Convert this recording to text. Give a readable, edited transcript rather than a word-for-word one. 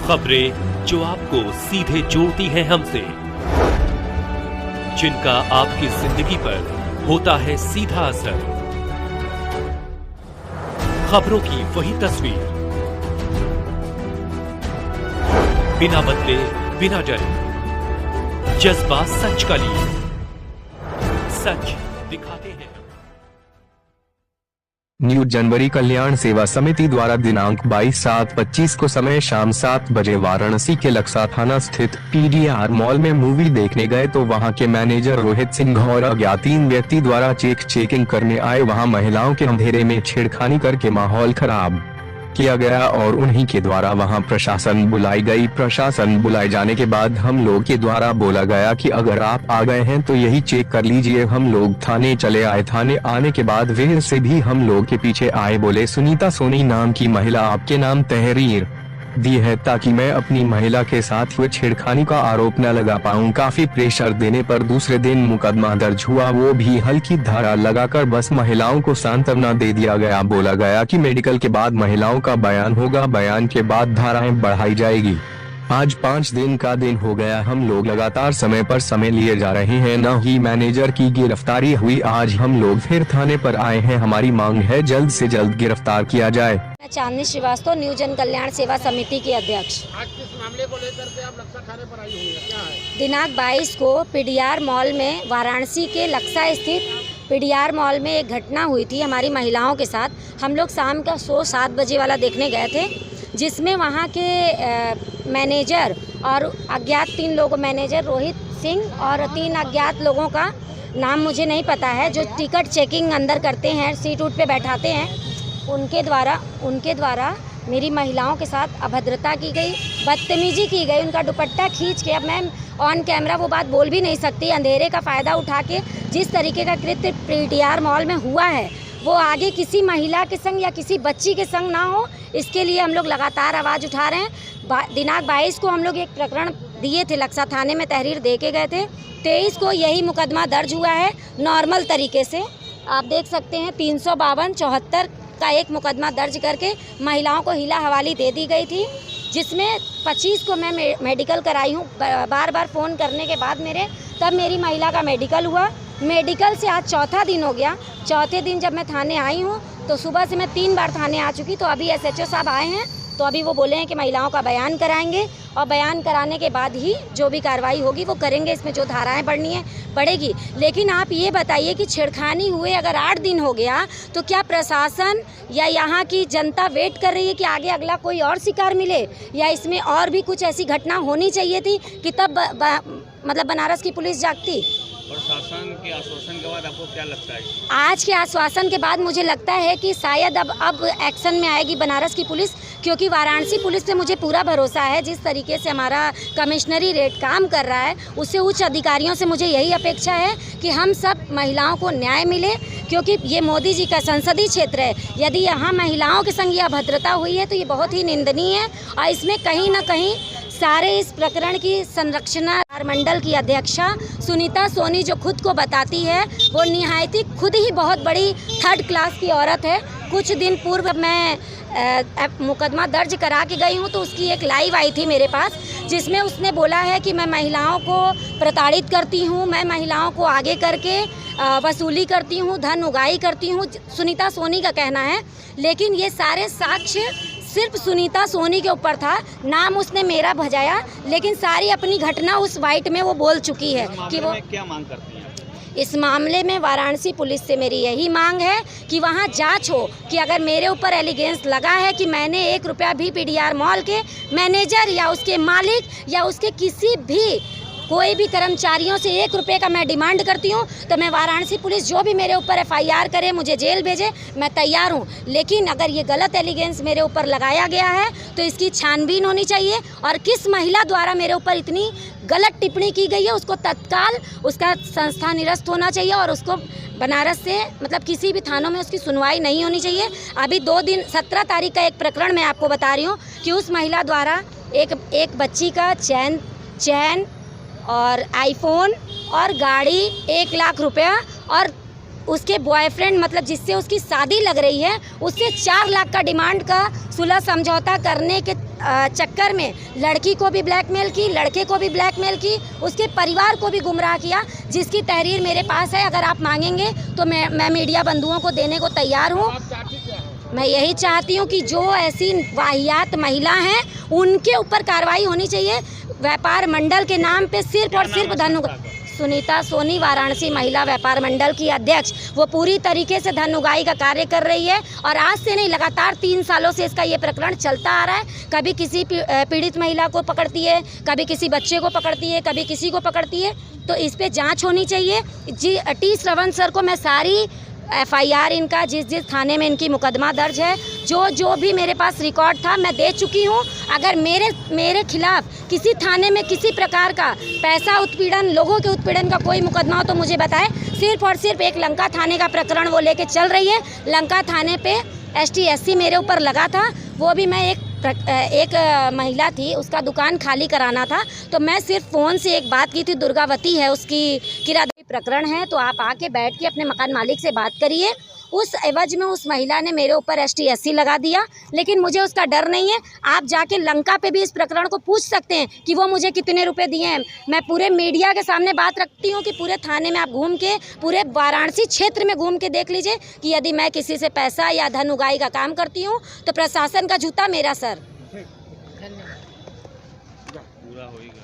खबरें जो आपको सीधे जोड़ती हैं हमसे, जिनका आपकी जिंदगी पर होता है सीधा असर। खबरों की वही तस्वीर, बिना बदले बिना डरे, जज्बा सच का लिए, सच दिखाते हैं। न्यू जनवरी कल्याण सेवा समिति द्वारा दिनांक 22/7/25 को समय शाम 7 बजे वाराणसी के लक्सा थाना स्थित PDR मॉल में मूवी देखने गए तो वहां के मैनेजर रोहित सिंह और अज्ञात 3 व्यक्ति द्वारा चेकिंग करने आए वहां महिलाओं के अंधेरे में छेड़खानी करके माहौल खराब किया गया और उन्हीं के द्वारा वहां प्रशासन बुलाई गई। प्रशासन बुलाए जाने के बाद हम लोग के द्वारा बोला गया कि अगर आप आ गए हैं तो यही चेक कर लीजिए। हम लोग थाने चले आए। थाने आने के बाद वे से भी हम लोग के पीछे आए, बोले सुनीता सोनी नाम की महिला आपके नाम तहरीर दी है ताकि मैं अपनी महिला के साथ हुए छेड़खानी का आरोप न लगा पाऊं। काफी प्रेशर देने पर दूसरे दिन मुकदमा दर्ज हुआ, वो भी हल्की धारा लगाकर बस महिलाओं को सांत्वना दे दिया गया। बोला गया कि मेडिकल के बाद महिलाओं का बयान होगा, बयान के बाद धाराएं बढ़ाई जाएगी। आज 5 दिन का दिन हो गया, हम लोग लगातार समय पर समय लिए जा रहे हैं, न ही मैनेजर की गिरफ्तारी हुई। आज हम लोग फिर थाने पर आए हैं, हमारी मांग है जल्द से जल्द गिरफ्तार किया जाए। चांदनी श्रीवास्तव, न्यू जन कल्याण सेवा समिति की अध्यक्ष। आज किस मामले को लेकर के आप लक्सा थाने पर आई हुई है, क्या है? दिनांक 22 को PDR मॉल में, वाराणसी के लक्सा स्थित PDR मॉल में एक घटना हुई थी हमारी महिलाओं के साथ। हम लोग शाम का शो 7 बजे वाला देखने गए थे, जिसमें वहाँ के मैनेजर और अज्ञात 3 लोगों, मैनेजर रोहित सिंह और 3 अज्ञात लोगों का नाम मुझे नहीं पता है, जो टिकट चेकिंग अंदर करते हैं, सीट उट पे बैठाते हैं, उनके द्वारा मेरी महिलाओं के साथ अभद्रता की गई, बदतमीजी की गई, उनका दुपट्टा खींच के, अब मैं ऑन कैमरा वो बात बोल भी नहीं सकती, अंधेरे का फ़ायदा उठा के जिस तरीके का कृत्य PDR मॉल में हुआ है वो आगे किसी महिला के संग या किसी बच्ची के संग ना हो, इसके लिए हम लोग लगातार आवाज़ उठा रहे हैं। दिनांक 22 को हम लोग एक प्रकरण दिए थे, लक्सा थाने में तहरीर दे के गए थे। 23 को यही मुकदमा दर्ज हुआ है नॉर्मल तरीके से, आप देख सकते हैं। 352-74 का एक मुकदमा दर्ज करके महिलाओं को हिला हवाली दे दी गई थी, जिसमें 25 को मैं मेडिकल कराई हूँ। बार बार फ़ोन करने के बाद तब मेरी महिला का मेडिकल हुआ। मेडिकल से आज 4था दिन हो गया। 4थे दिन जब मैं थाने आई हूँ तो सुबह से मैं 3 बार थाने आ चुकी, तो अभी SHO साहब आए हैं, तो अभी वो बोले हैं कि महिलाओं का बयान कराएंगे और बयान कराने के बाद ही जो भी कार्रवाई होगी वो करेंगे, इसमें जो धाराएं बढ़नी है बढ़ेगी। लेकिन आप ये बताइए कि छेड़खानी हुए अगर 8 दिन हो गया तो क्या प्रशासन या यहाँ की जनता वेट कर रही है कि आगे अगला कोई और शिकार मिले, या इसमें और भी कुछ ऐसी घटना होनी चाहिए थी कि तब मतलब बनारस की पुलिस जागती? प्रशासन के आश्वासन के बाद आपको क्या लगता है? आज के आश्वासन के बाद मुझे लगता है कि शायद अब एक्शन में आएगी बनारस की पुलिस, क्योंकि वाराणसी पुलिस पे मुझे पूरा भरोसा है। जिस तरीके से हमारा कमिश्नरी रेट काम कर रहा है, उससे उच्च अधिकारियों से मुझे यही अपेक्षा है कि हम सब महिलाओं को न्याय मिले, क्योंकि ये मोदी जी का संसदीय क्षेत्र है। यदि यहाँ महिलाओं के संग यह अभद्रता हुई है तो ये बहुत ही निंदनीय है, और इसमें कहीं ना कहीं सारे इस प्रकरण की संरक्षणा मंडल की अध्यक्षा सुनीता सोनी, जो खुद को बताती है वो निहायत ही खुद ही बहुत बड़ी 3rd क्लास की औरत है। कुछ दिन पूर्व मैं मुकदमा दर्ज करा के गई हूँ, तो उसकी एक लाइव आई थी मेरे पास, जिसमें उसने बोला है कि मैं महिलाओं को प्रताड़ित करती हूँ, मैं महिलाओं को आगे करके वसूली करती हूँ, धन उगाही करती हूँ, सुनीता सोनी का कहना है। लेकिन ये सारे साक्ष्य सिर्फ सुनीता सोनी के ऊपर था, नाम उसने मेरा भजाया, लेकिन सारी अपनी घटना उस वाइट में वो बोल चुकी है कि वो क्या मांग करती है। इस मामले में वाराणसी पुलिस से मेरी यही मांग है कि वहां जांच हो कि अगर मेरे ऊपर एलिगेंस लगा है कि मैंने 1 रुपया भी PDR मॉल के मैनेजर या उसके मालिक या उसके किसी भी कोई भी कर्मचारियों से 1 रुपये का मैं डिमांड करती हूँ, तो मैं वाराणसी पुलिस जो भी मेरे ऊपर FIR करे, मुझे जेल भेजे, मैं तैयार हूँ। लेकिन अगर ये गलत एलिगेंस मेरे ऊपर लगाया गया है तो इसकी छानबीन होनी चाहिए, और किस महिला द्वारा मेरे ऊपर इतनी गलत टिप्पणी की गई है उसको तत्काल उसका संस्था निरस्त होना चाहिए, और उसको बनारस से मतलब किसी भी थानों में उसकी सुनवाई नहीं होनी चाहिए। अभी 2 दिन 17 तारीख का एक प्रकरण मैं आपको बता रही हूँ कि उस महिला द्वारा एक बच्ची का चैन और iPhone और गाड़ी 1 लाख रुपया और उसके बॉयफ्रेंड मतलब जिससे उसकी शादी लग रही है उससे 4 लाख का डिमांड का सुलह समझौता करने के चक्कर में लड़की को भी ब्लैकमेल की, लड़के को भी ब्लैकमेल की, उसके परिवार को भी गुमराह किया, जिसकी तहरीर मेरे पास है। अगर आप मांगेंगे तो मैं मीडिया बंधुओं को देने को तैयार हूँ। आप चाहती क्या है? मैं यही चाहती हूँ कि जो ऐसी वाहियात महिला हैं उनके ऊपर कार्रवाई होनी चाहिए। व्यापार मंडल के नाम पे सिर्फ और सिर्फ धन सुनीता सोनी, वाराणसी महिला व्यापार मंडल की अध्यक्ष, वो पूरी तरीके से धन उगाही का कार्य कर रही है और आज से नहीं, लगातार 3 सालों से इसका ये प्रकरण चलता आ रहा है। कभी किसी पीड़ित महिला को पकड़ती है, कभी किसी बच्चे को पकड़ती है, कभी किसी को पकड़ती है। तो इस पे जांच होनी चाहिए। टी श्रवण सर को मैं सारी FIR इनका जिस थाने में इनकी मुकदमा दर्ज है, जो भी मेरे पास रिकॉर्ड था मैं दे चुकी हूँ। अगर मेरे खिलाफ किसी थाने में किसी प्रकार का पैसा उत्पीड़न, लोगों के उत्पीड़न का कोई मुकदमा हो तो मुझे बताएं। सिर्फ और सिर्फ एक लंका थाने का प्रकरण वो लेके चल रही है। लंका थाने पे ST SC मेरे ऊपर लगा था, वो भी मैं एक महिला थी, उसका दुकान खाली कराना था, तो मैं सिर्फ फ़ोन से एक बात की थी, दुर्गावती है उसकी किरादरी प्रकरण है, तो आप आके बैठ के अपने मकान मालिक से बात करिए। उस एवज में उस महिला ने मेरे ऊपर ST SC लगा दिया, लेकिन मुझे उसका डर नहीं है। आप जाके लंका पे भी इस प्रकरण को पूछ सकते हैं कि वो मुझे कितने रुपए दिए हैं। मैं पूरे मीडिया के सामने बात रखती हूँ कि पूरे थाने में आप घूम के, पूरे वाराणसी क्षेत्र में घूम के देख लीजिए कि यदि मैं किसी से पैसा या धन उगाही का काम करती हूँ तो प्रशासन का जूता मेरा सर। पूरा हो ही गया।